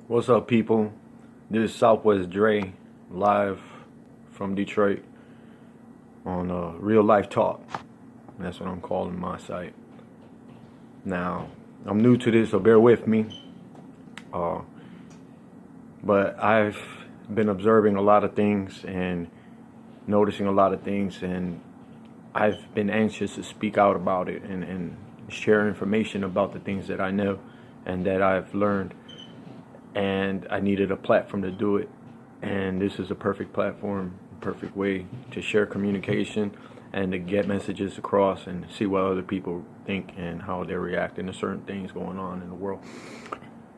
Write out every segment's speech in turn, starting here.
What's up, people? This is Southwest Dre, live from Detroit on Real Life Talk. That's what I'm calling my site. Now, I'm new to this, so bear with me. But I've been observing a lot of things and noticing a lot of things, and I've been anxious to speak out about it and share information about the things that I know and that I've learned. And I needed a platform to do it, and this is a perfect platform, perfect way to share communication and to get messages across and see what other people think and how they're reacting to certain things going on in the world.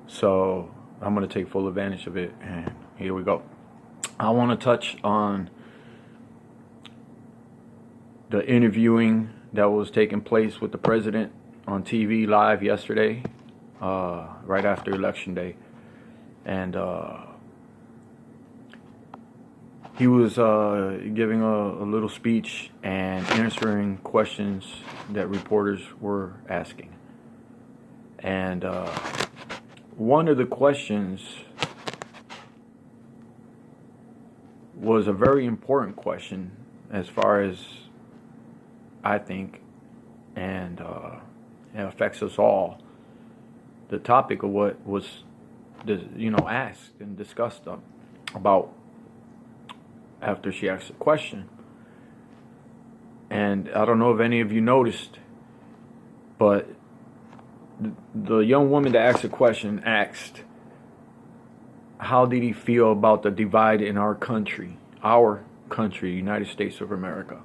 So I'm going to take full advantage of it, and here we go. I want to touch on the interviewing that was taking place with the president on TV live yesterday, right after Election Day. And he was giving a little speech and answering questions that reporters were asking. And one of the questions was a very important question as far as I think, and it affects us all. The topic of what was asked and discussed about after she asked the question. And I don't know if any of you noticed, but the young woman that asked the question asked, how did he feel about the divide in our country, United States of America,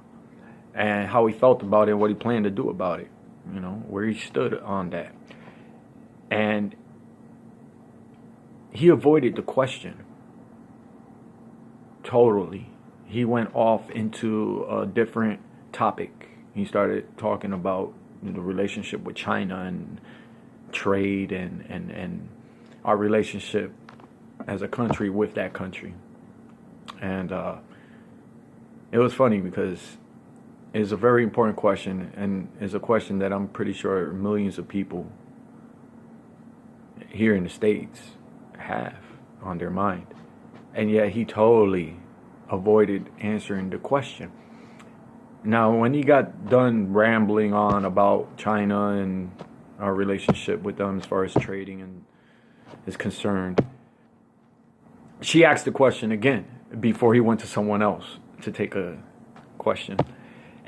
and how he felt about it and what he planned to do about it, where he stood on that. And he avoided the question totally. He went off into a different topic. He started talking about the relationship with China and trade and our relationship as a country with that country. And it was funny because it's a very important question, and it's a question that I'm pretty sure millions of people here in the States have on their mind, and yet he totally avoided answering the question. Now, when he got done rambling on about China and our relationship with them as far as trading and is concerned, she asked the question again before he went to someone else to take a question,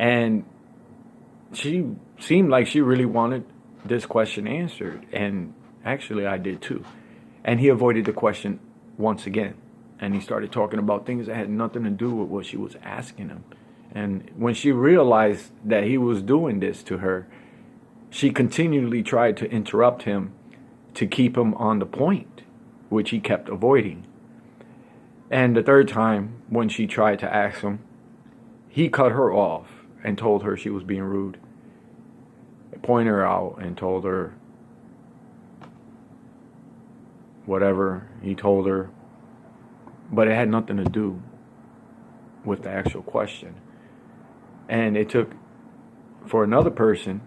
and she seemed like she really wanted this question answered, and actually I did too. And he avoided the question once again. And he started talking about things that had nothing to do with what she was asking him. And when she realized that he was doing this to her, she continually tried to interrupt him to keep him on the point, which he kept avoiding. And the third time, when she tried to ask him, he cut her off and told her she was being rude. Pointed her out and told her whatever he told her, but it had nothing to do with the actual question. And it took for another person,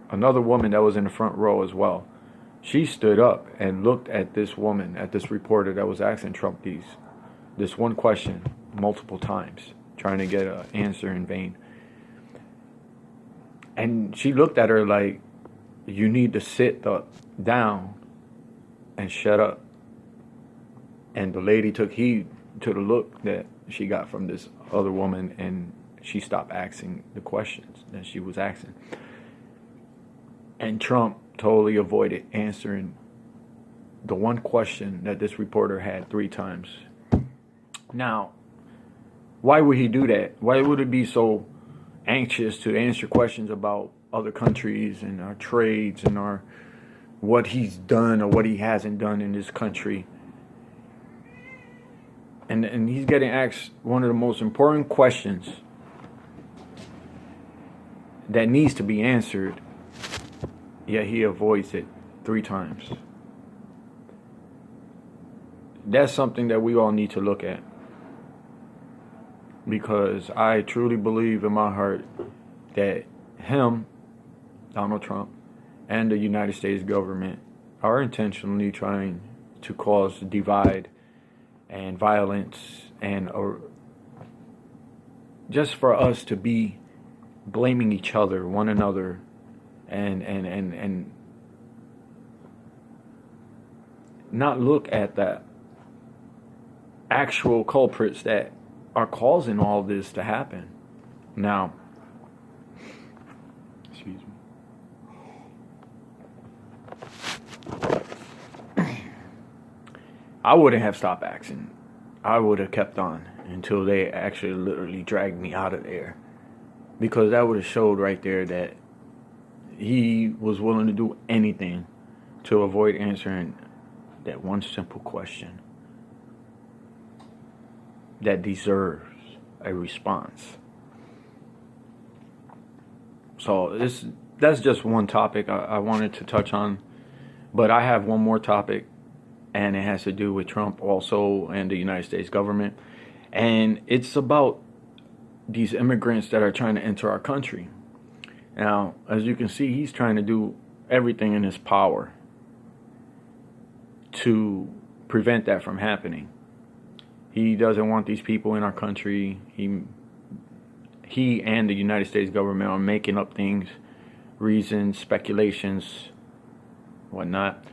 another woman that was in the front row as well. She stood up and looked at this woman, at this reporter that was asking Trump this one question multiple times, trying to get an answer in vain. And she looked at her like, you need to sit down and shut up. And the lady took heed to the look that she got from this other woman, and she stopped asking the questions that she was asking. And Trump totally avoided answering the one question that this reporter had 3 times. Now, why would he do that? Why would he be so anxious to answer questions about other countries and our trades and our what he's done or what he hasn't done in this country? And he's getting asked one of the most important questions that needs to be answered, yet he avoids it 3 times. That's something that we all need to look at, because I truly believe in my heart that him, Donald Trump, and the United States government are intentionally trying to cause divide and violence, and or just for us to be blaming each other, one another, and not look at the actual culprits that are causing all this to happen. Now, excuse me. I wouldn't have stopped acting. I would have kept on until they actually literally dragged me out of there. Because that would have showed right there that he was willing to do anything to avoid answering that one simple question that deserves a response. So that's just one topic I wanted to touch on. But I have one more topic, and it has to do with Trump also and the United States government. And it's about these immigrants that are trying to enter our country. Now, as you can see, he's trying to do everything in his power to prevent that from happening. He doesn't want these people in our country. He and the United States government are making up things, reasons, speculations, whatnot,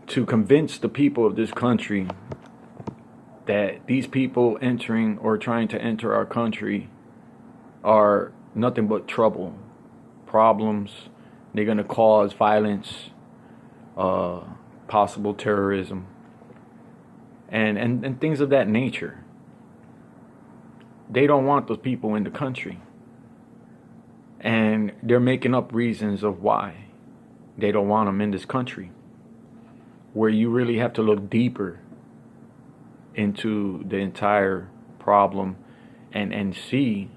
to convince the people of this country that these people entering or trying to enter our country are nothing but trouble, problems. They're going to cause violence, possible terrorism, and things of that nature. They don't want those people in the country. And they're making up reasons of why they don't want them in this country, where you really have to look deeper into the entire problem and see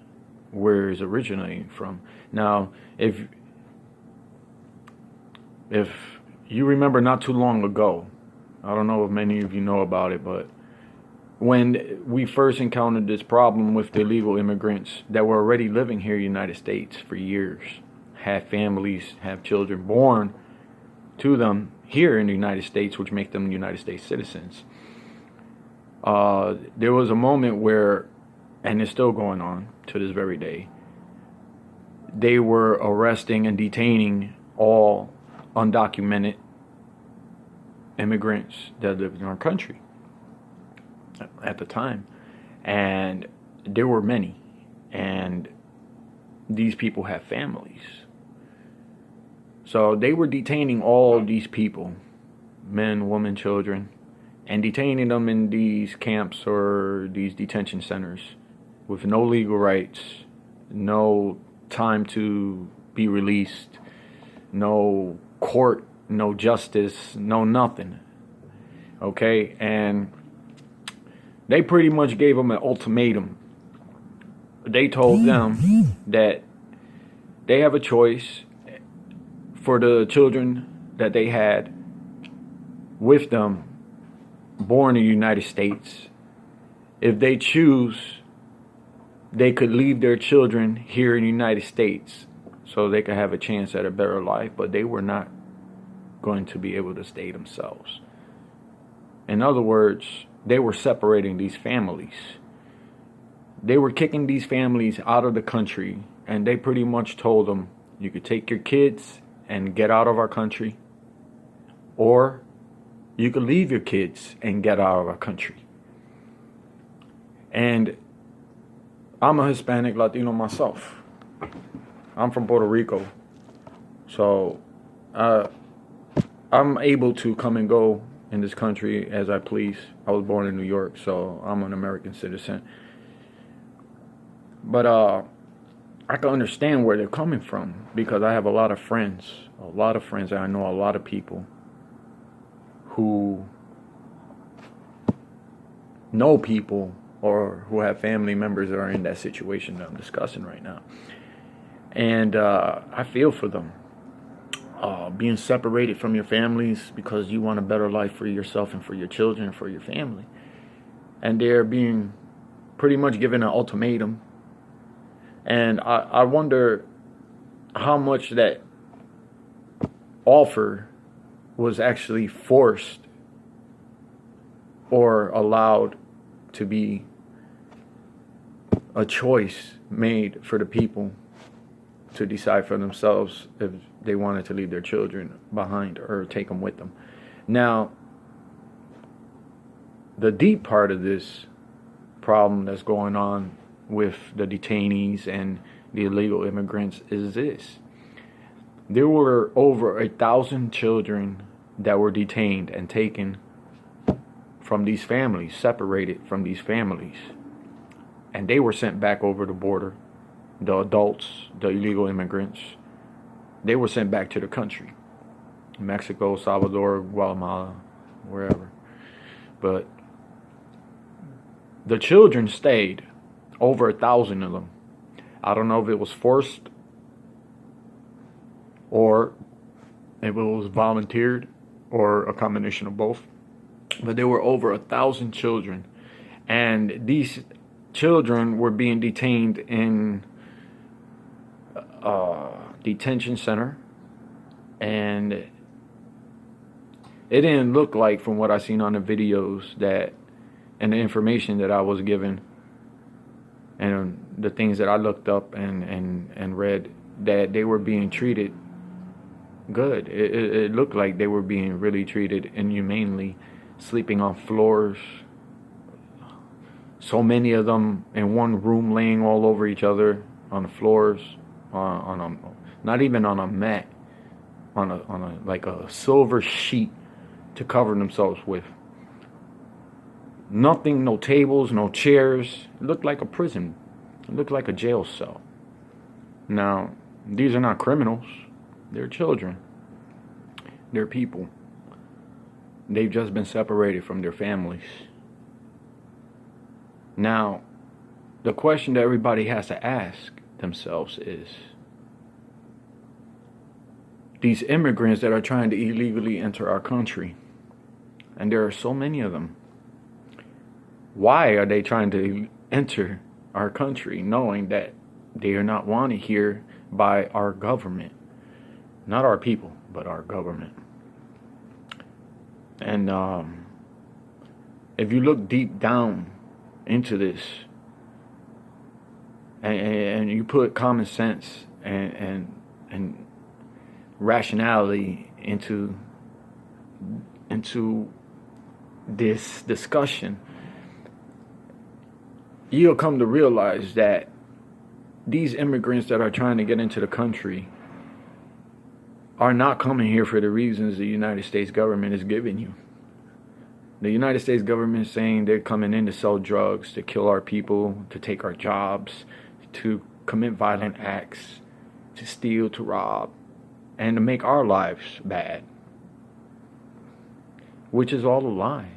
where it's originating from. Now, if you remember not too long ago, I don't know if many of you know about it, but when we first encountered this problem with the illegal immigrants that were already living here in the United States for years, have families, have children born to them here in the United States, which make them United States citizens. There was a moment where, and it's still going on to this very day, they were arresting and detaining all undocumented immigrants that lived in our country at the time. And there were many. And these people have families. So they were detaining all these people, men, women, children, and detaining them in these camps or these detention centers with no legal rights, no time to be released, no court, no justice, no nothing. Okay? And they pretty much gave them an ultimatum. They told them that they have a choice for the children that they had with them born in the United States. If they choose, they could leave their children here in the United States so they could have a chance at a better life, but they were not going to be able to stay themselves. In other words, they were separating these families. They were kicking these families out of the country, and they pretty much told them, you could take your kids and get out of our country, or you could leave your kids and get out of our country. And I'm a Hispanic Latino myself. I'm from Puerto Rico. So I'm able to come and go in this country as I please. I was born in New York, so I'm an American citizen. But I can understand where they're coming from, because I have a lot of friends, and I know a lot of people who know people or who have family members that are in that situation that I'm discussing right now. And I feel for them. Being separated from your families because you want a better life for yourself and for your children and for your family. And they're being pretty much given an ultimatum. And I wonder how much that offer was actually forced or allowed to be a choice made for the people to decide for themselves if they wanted to leave their children behind or take them with them. Now, the deep part of this problem that's going on with the detainees and the illegal immigrants is this. There were over 1,000 children that were detained and taken from these families, separated from these families. And they were sent back over the border. The adults, the illegal immigrants, they were sent back to the country. Mexico, Salvador, Guatemala, wherever. But the children stayed, over 1,000 of them. I don't know if it was forced or if it was volunteered or a combination of both. But there were over 1,000 children. And these children were being detained in detention center, and it didn't look like, from what I seen on the videos that and the information that I was given and the things that I looked up and read, that they were being treated good. It looked like they were being really treated inhumanely, sleeping on floors, so many of them in one room, laying all over each other on the floors, on a, not even on a mat, on a like a silver sheet to cover themselves with. Nothing, no tables, no chairs. It looked like a prison. It looked like a jail cell. Now, these are not criminals. They're children. They're people. They've just been separated from their families. Now, the question that everybody has to ask themselves is, these immigrants that are trying to illegally enter our country, and there are so many of them, why are they trying to enter our country knowing that they are not wanted here by our government? Not our people, but our government. And if you look deep down into this, and you put common sense and rationality into this discussion, you'll come to realize that these immigrants that are trying to get into the country are not coming here for the reasons the United States government is giving you. The United States government is saying they're coming in to sell drugs, to kill our people, to take our jobs, to commit violent acts, to steal, to rob, and to make our lives bad, which is all a lie.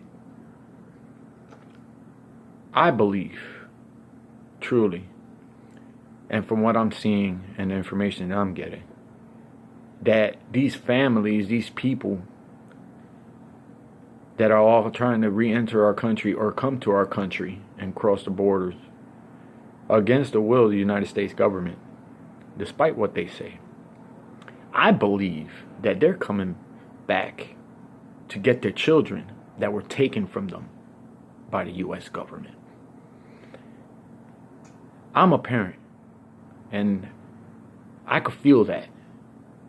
I believe, truly, and from what I'm seeing and the information that I'm getting, that these families, these people that are all trying to re-enter our country or come to our country and cross the borders against the will of the United States government, despite what they say, I believe that they're coming back to get their children that were taken from them by the U.S. government. I'm a parent, and I could feel that,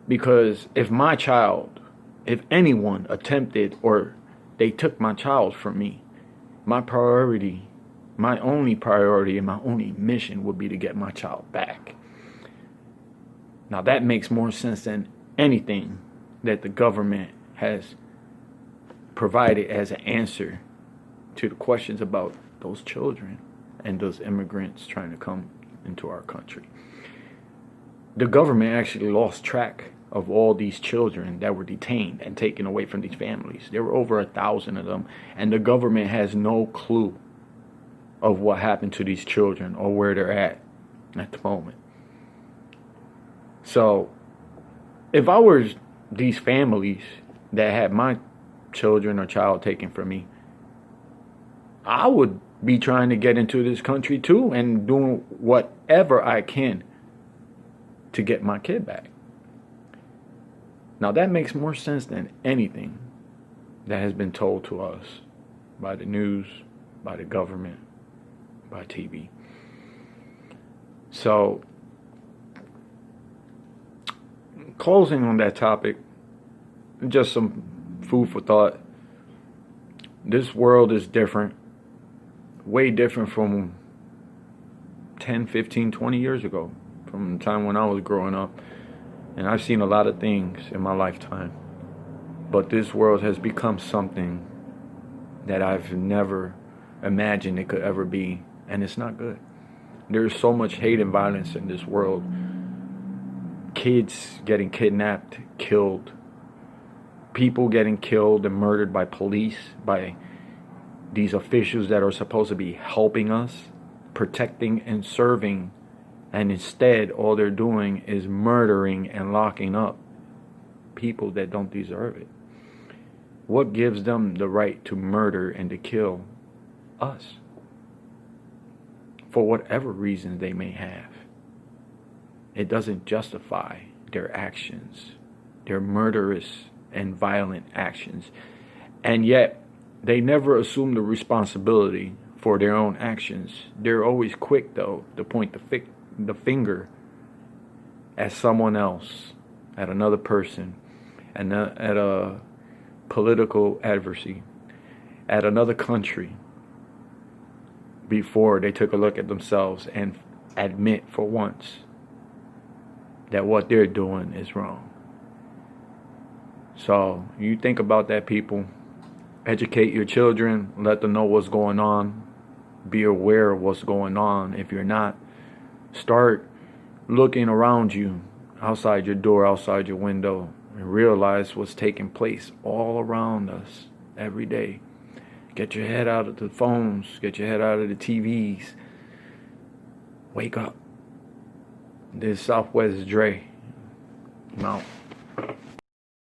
because if my child, if anyone attempted or they took my child from me, my priority, my only priority and my only mission would be to get my child back. Now that makes more sense than anything that the government has provided as an answer to the questions about those children and those immigrants trying to come into our country. The government actually lost track of all these children that were detained and taken away from these families. There were over 1,000 of them, and the government has no clue of what happened to these children or where they're at the moment. So, if I were these families that had my children or child taken from me, I would be trying to get into this country too and doing whatever I can to get my kid back. Now that makes more sense than anything that has been told to us by the news, by the government, by TV. So, closing on that topic, just some food for thought. This world is different, way different from 10, 15, 20 years ago, from the time when I was growing up. And I've seen a lot of things in my lifetime. But this world has become something that I've never imagined it could ever be. And it's not good. There's so much hate and violence in this world. Kids getting kidnapped, killed. People getting killed and murdered by police, by these officials that are supposed to be helping us, protecting and serving. And instead, all they're doing is murdering and locking up people that don't deserve it. What gives them the right to murder and to kill us? For whatever reasons they may have. It doesn't justify their actions, their murderous and violent actions. And yet, they never assume the responsibility for their own actions. They're always quick, though, to point the finger at someone else, at another person, and at a political adversary, at another country, before they took a look at themselves and admit for once that what they're doing is wrong. So you think about that, people. Educate your children, let them know what's going on, be aware of what's going on. If you're not, start looking around you, outside your door, outside your window, and realize what's taking place all around us every day. Get your head out of the phones, get your head out of the TVs. Wake up. This is Southwest Dre. I'm out.